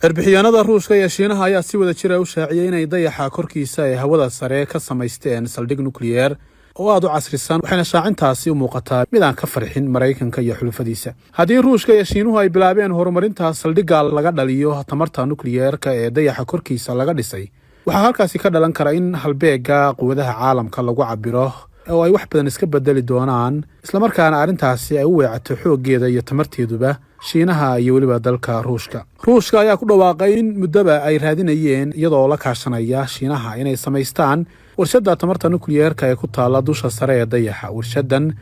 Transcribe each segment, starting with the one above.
Cirbixiyaanada Ruushka iyo Shiinaha ayaa si wada jir ah u shaaciyay inay dayaxa korkiisa ee hawada sare ka samaysteen saldhig nukliyeer oo aad u casrisan, waxayna shaacintaasi u muuqataa mid aan ka farxin Maraykanka iyo xulufadiisa. Haddii Ruushka iyo Shiinuhu ay bilaabeen horumarinta saldhigga laga dhaliyo tamarta nukliyeerka ee dayaxa korkiisa laga dhisay, waxaa halkaasi ka dhalan kara in halbeega quwadaha caalamka lagu cabiro oo ay wax badan iska bedeli doonaan, isla markaana arrintaasi ay u weecato xooggeeda iyo tamarteeduba Shiinaha iyo weliba dalka Ruushka. Ruushka ayaa ku dhawaaqay in muddaba ay raadinayeen iyadoo la kaashanaya Shiinaha inay samaystaan warshadda tamarta nukliyeerka ee ku taala dusha sare ee dayaxa. Warshadan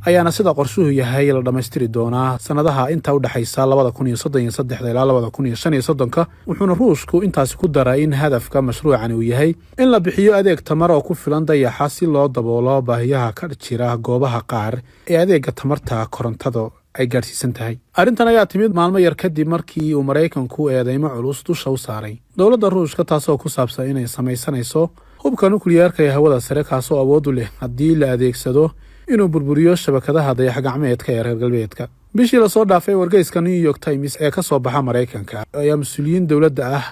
ayaana sida qorshuhu yahay la dhammaystiri doonaa sanadaha inta u dhaxaysa 2033 ilaa 2035, wuxuuna Ruushku intaasi ku daray in hadafka mashruucan uu yahay in la bixiyo adeeg tamar oo ku filan dayaxa si loo daboolo baahiyaha ka jira goobaha qaar ee adeegga tamarta korontada ay gaarsiisan tahay. Arrintan ayaa timid maalmo yar kadib markii uu Maraykanku eedeymo culus dusha u saaray dowladda Ruushka taasoo ku saabsan inay samaysanayso hubka nukliyeerka ee hawada sare kaasoo awood u leh haddii la adeegsado inuu burburiyo shabakadaha dayax-gacmeedka ee reer galbeedka. Bishii la soo dhaafay wargeyska New York Times ee ka soo baxa Maraykanka ayaa mas'uuliyiin dowladda ah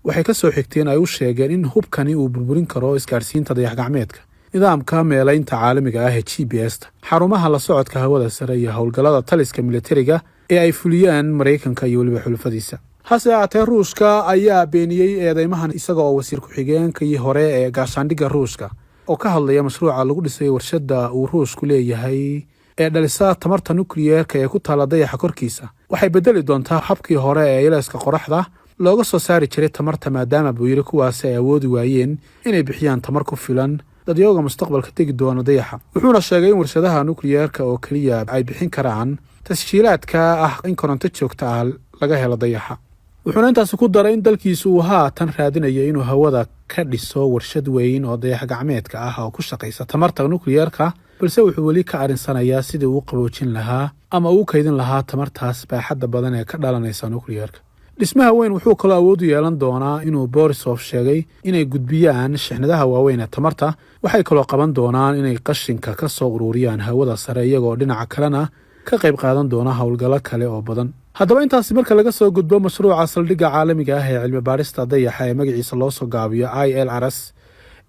waxay ka soo xigteen ay u sheegeen in hubkani uu burburin karo isgaarsiinta dayax-gacmeedka, nidaamka meelaynta caalamiga ah ee GPS, xarumaha la socodka hawada sare iyo howlgallada taliska militariga ee ay fuliyaan Maraykanka iyo weliba xulufadiisa. hase ahaatee Ruushka ayaa beeniyey eedeymahan isaga oo wasiir ku-xigeenkii hore ee gaashaandhigga Ruushka oo ka hadlaya mashruuca lagu dhisay warshadda uu Ruushku leeyahay ee dhalisa tamarta nukliyeerka ee ku taala dayaxa korkiisa waxay bedeli doontaa habkii hore ee ilayska qoraxda looga soo saari jiray tamarta, maadaama buu yiri kuwaasi ay awoodi waayeen inay bixiyaan tamar ku filan dadyooga mustaqbalka tegi doona dayaxa. Wuxuuna sheegay in warshadaha nukliyeerka oo kaliya ay bixin karaan tashiilaadka ah in koronto joogto ah laga helo dayaxa. Wuxuuna intaas ku daray in dalkiisu uu haatan raadinayo inuu hawada ka dhiso warshad weyn oo dayax-gacmeedka ah oo ku shaqaysa tamarta nukliyeerka, balse wuxuu weli ka arinsanayaa sidii uu qaboojin lahaa ama uu kaydin lahaa tamartaas baaxadda badan ee ka dhalanaysa nukliyeerka. Dhismaha weyn wuxuu kaloo awood u yeelan doonaa inuu Borisov sheegay inay gudbiyaan shixnadaha waaweyn ee tamarta, waxay kaloo qaban doonaan inay qashinka ka soo ururiyaan hawada sare iyagoo dhinaca kalena ka qayb qaadan doona howlgallo kale oo badan. Haddaba intaasi marka laga soo gudbo mashruuca saldhigga caalamiga ah ee cilmi baarista dayaxa ee magaciisa loo soo gaabiyo ILRS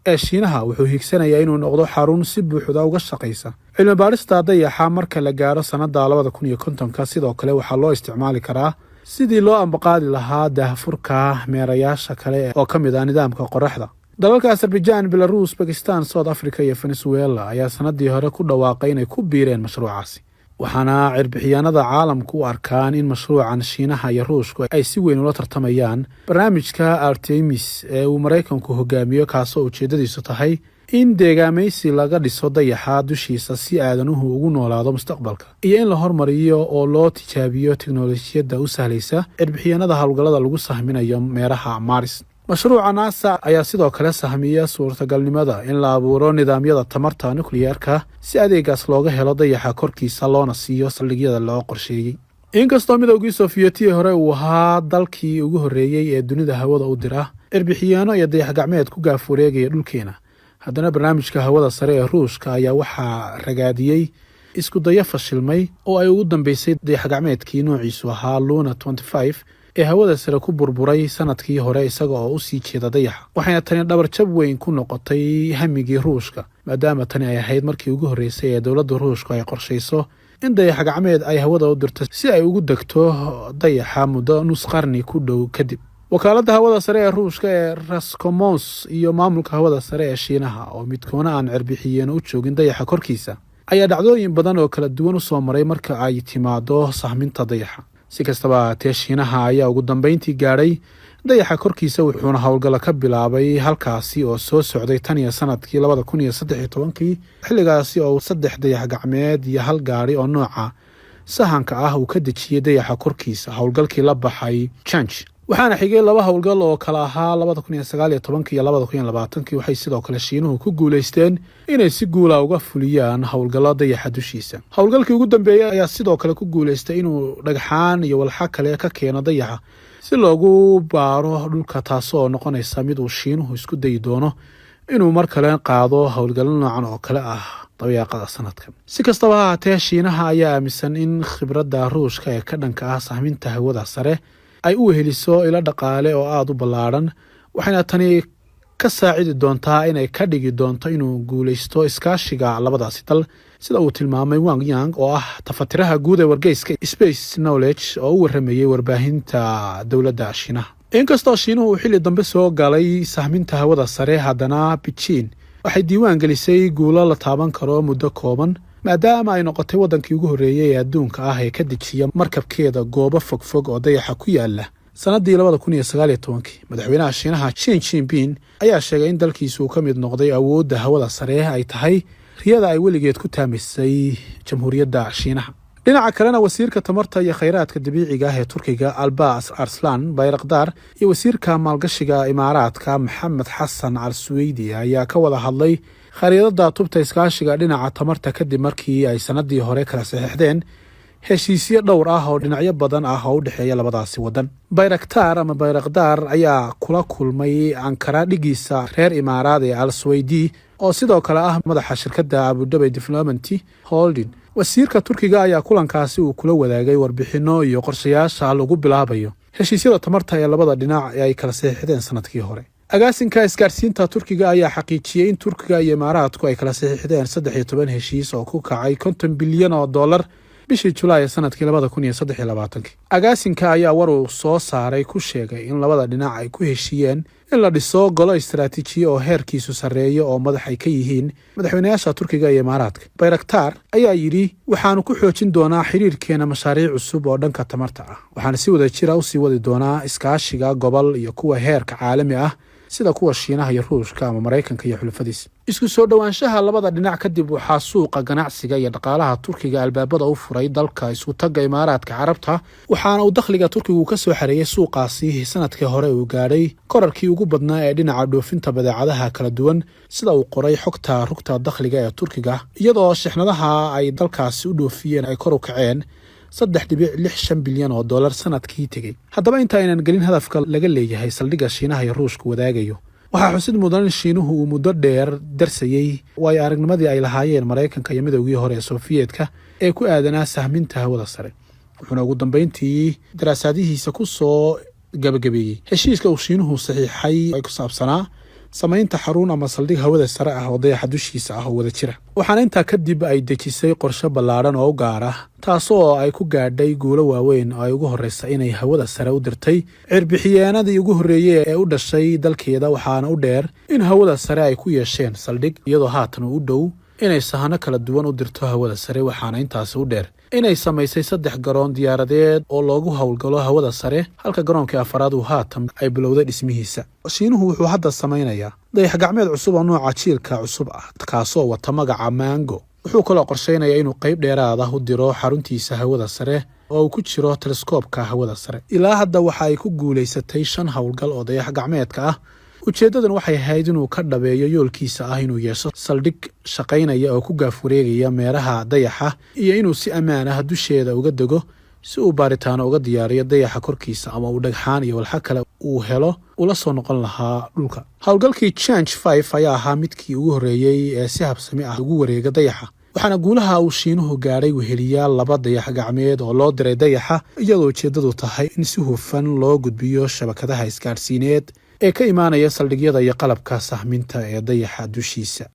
ee Shiinaha wuxuu higsanayaa inuu noqdo xarun si buuxda uga shaqaysa cilmi baarista dayaxa marka la gaaro sanadda 2050. Sidoo kale waxaa loo isticmaali karaa sidii loo ambaqaadi lahaa daahfurka meerayaasha kale oo ka mid ah nidaamka qoraxda. Dalalka Azerbaijan, Belarus, Pakistan, South Africa iyo Venezuela ayaa sanadii hore ku dhawaaqay inay ku biireen mashruucaasi, waxaana cirbixiyaanada caalamku u arkaan in mashruucan Shiinaha iyo Ruushku ay si weyn ula tartamayaan barnaamijka Artemis ee uu Maraykanku hogaamiyo, kaasoo ujeedadiisu tahay in deegaamaysi laga dhiso dayaxa dushiisa si aadanuhu ugu noolaado mustaqbalka, iyo in la hormariyo oo loo tijaabiyo tiknoolajiyadda u sahlaysa cirbixiyaanada howlgallada lagu sahminayo meeraha Mars. Mashruuca NASA ayaa sidoo kale sahmiya suurtagalnimada in la abuuro nidaamyada tamarta nukliyeerka si adeegaas looga helo dayaxa korkiisa loona siiyo saldhigyada loo qorsheeyey. Inkastoo midowgii Sofiyeetiga hore uu ahaa dalkii ugu horreeyey ee dunida hawada u dira cirbixiyaano iyo dayax-gacmeed ku gaaf wareegaya dhulkeena, haddana barnaamijka hawada sare ee Ruushka ayaa waxaa ragaadiyey isku dayo fashilmay oo ay ugu dambeysay dayax-gacmeedkii noociisu ahaa Luna 25 ee hawada sare ku burburay sanadkii hore isaga oo u sii jeeda dayaxa. Waxayna tani dhabarjab weyn ku noqotay hamigii Ruushka, maadaama tani ay ahayd markii ugu horreysay ee dowladda Ruushku ay qorshayso in dayax-gacmeed ay hawada u dirto si ay ugu degto dayaxa muddo nus qarni ku dhow kadib. Wakaaladda hawada sare ee Ruushka ee Roscosmos iyo maamulka hawada sare ee Shiinaha oo midkoona aan cirbixiyeen u joogin dayaxa korkiisa ayaa dhacdooyin badan oo kala duwan u soo maray marka ay timaado sahminta dayaxa. Si kastaba ahaatee, Shiinaha ayaa ugu dambeyntii gaadhay dayaxa korkiisa, wuxuuna howlgallo ka bilaabay halkaasi oo soo socday tan iyo sanadkii 2013, xilligaasi oo 3 dayax-gacmeed iyo 1 gaari oo nooca sahanka ah uu ka dejiyey dayaxa korkiisa howlgalkii la baxay Change. waxaana xigay 2 howlgal oo kala ahaa 2019 iyo 2020. Waxay sidoo kale Shiinuhu ku guuleysteen inay si guul ah uga fuliyaan howlgallo dayaxa dushiisa. Howlgalkii ugu dambeeyay ayaa sidoo kale ku guuleystay inuu dhagxaan iyo walxa kale ka keeno dayaxa si loogu baaro dhulka, taasoo noqonaysa mid uu Shiinuhu isku dayi doono inuu mar kale qaado howlgallo noocan oo kale ah dabayaaqada sanadkan. Si kastaba ha ahaatee, Shiinaha ayaa aaminsan in khibradda Ruushka ee ka dhanka ah sahminta hawada sare ay u weheliso ilo dhaqaale oo aad u ballaaran, waxayna tani ka saacidi doontaa inay ka dhigi doonto inuu guulaysto iskaashiga labadaasi dal, sida uu tilmaamay Wang Yang oo ah tafatiraha guud ee wargeyska Space Knowledge oo u waramayay warbaahinta dowladda Shiinaha. Inkastoo Shiinuhu uu xilli dambe soo galay sahminta hawada sare, haddana Beijing waxay diiwaan gelisay guulo la taaban karo muddo kooban, maadaama ay noqotay wadankii ugu horreeyay ee adduunka ah ee ka dejiya markabkeeda goobo fogfog oo dayaxa ku yaala. sanadii 2019 madaxweynaha Shiinaha Xi Jinping ayaa sheegay in dalkiisu ka mid noqday awoodda hawada sare ay tahay riyada ay weligeed ku taamisay jamhuuriyadda Shiinaha. dhinaca kalena wasiirka tamarta iyo kheyraadka dabiiciga ah ee Turkiga Albaas Arslan Bayraktar iyo wasiirka maalgashiga Imaaraadka Maxamed Xasan Al-Suweydi ayaa ka wada hadlay khariidada tubta iskaashiga dhinaca tamarta kadib markii ay sanadii hore kala saxiixdeen heshiisyo dhowr ah oo dhinacyo badan ah oo u dhexeeya labadaasi wadan. Bayraktar ayaa kula kulmay Ankara dhigiisa reer Imaaraad ee Al-Suweydi oo sidoo kale ah madaxa shirkadda Abu Dhabi Development Holding. wasiirka Turkiga ayaa kulankaasi uu kula wadaagay warbixino iyo qorshayaasha lagu bilaabayo heshiisyada tamarta ee labada dhinac ee ay kala saxiixdeen sanadkii hore. agaasinka isgaarsiinta Turkiga ayaa xaqiijiyay in Turkiga iyo Imaaraadku ay kala saxiixdeen 13 heshiis oo ku kacay $50 bilyan bishii Julaay sanadkii 2023. agaasinka ayaa war uu soo saaray ku sheegay in labada dhinac ay ku heshiiyeen in la dhiso golo istiraatiiji oo heerkiisu sareeyo oo madax ay ka yihiin madaxweynayaasha Turkiga iyo Imaaraadka. Bayraktar ayaa yiri waxaanu ku xoojin doonaa xiriirkeena mashaariic cusub oo dhanka tamarta ah. waxaan si wada jir ah u sii wadi doonaa iskaashiga gobol iyo kuwa heerka caalami ah sida kuwa Shiinaha iyo Ruushka ama Mareykanka iyo xulafadiisa. isku soo dhawaanshaha labada dhinac kadib waxaa suuqa ganacsiga iyo dhaqaalaha Turkiga albaabada u furay dalka isku tagga Imaaraadka Carabta, waxaana uu dakhliga Turkigu ka soo xareeyay suuqaasi sanadkii hore uu gaadhay korarkii ugu badnaa ee dhinaca dhoofinta badeecadaha kala duwan, sida uu qoray xogta rugta dakhliga ee Turkiga, iyadoo shixnadaha ay dalkaasi u dhoofiyeen ay kor u kaceen $3.65 bilyan sanadkii tegey. haddaba inta aynan gelin hadafka laga leeyahay saldhigga Shiinaha iyo Ruushku wadaagayo, waxaa xusid mudan in Shiinuhu uu muddo dheer darsayay waayo aragnimadii ay lahaayeen Mareykanka iyo midowgii hore ee Soofiyeedka ee ku aadanaa sahminta hawada sare, wuxuuna ugu dambeyntii daraasadihiisa ku soo gabagabeeyey heshiiska uu Shiinuhu saxiixay ay ku saabsanaa samaynta xarun ama saldhig hawada sare ah oo dayaxa dushiisa ah oo wada jira. waxaana intaa kadib ay dejisay qorshe ballaaran oo u gaar ah, taasoo ay ku gaadhay guulo waaweyn oo ay ugu horreysa inay hawada sare u dirtay cirbixiyeenadii ugu horreeyey ee u dhashay dalkeeda, waxaana u dheer in hawada sare ay ku yeesheen saldhig, iyadoo haatan u dhow inay sahano kala duwan u dirto hawada sare. waxaana intaasi u dheer inay samaysay 3 garoon diyaaradeed oo loogu howlgalo hawada sare, halka garoonkii afaraad uu haatan ay bilowday dhismihiisa. Shiinuhu wuxuu hadda samaynayaa dayax gacmeed cusub oo nooca jiilka cusub ah, kaasoo wata magaca Mango. wuxuu kaloo qorsheynayaa inuu qayb dheeraad ah u diro xaruntiisa hawada sare oo uu ku jiro teleskoobka hawada sare. ilaa hadda waxa ay ku guulaysatay 5 howlgal oo dayax gacmeedka ah. ujeedadan waxay ahayd inuu ka dhabeeyo yoolkiisa ah inuu yeesho saldhig shaqaynaya oo ku gaaf wareegaya meeraha dayaxa iyo inuu si ammaan ah dusheeda uga dego si uu baaritaano uga diyaariyo dayaxa korkiisa ama uu dhagxaan iyo walxa kale uu helo ula soo noqon lahaa dhulka. howlgalkii Change 5 ayaa ahaa midkii ugu horreeyay ee si habsami ah ugu wareega dayaxa, waxaana guulaha uu Shiinuhu gaadhay weheliyaal 2 dayax gacmeed oo loo diray dayaxa, iyadoo ujeedadu tahay in si hufan loo gudbiyo shabakadaha isgaarsiineed ee ka imaanaya saldhigyada iyo qalabka sahminta ee dayaxa dushiisa.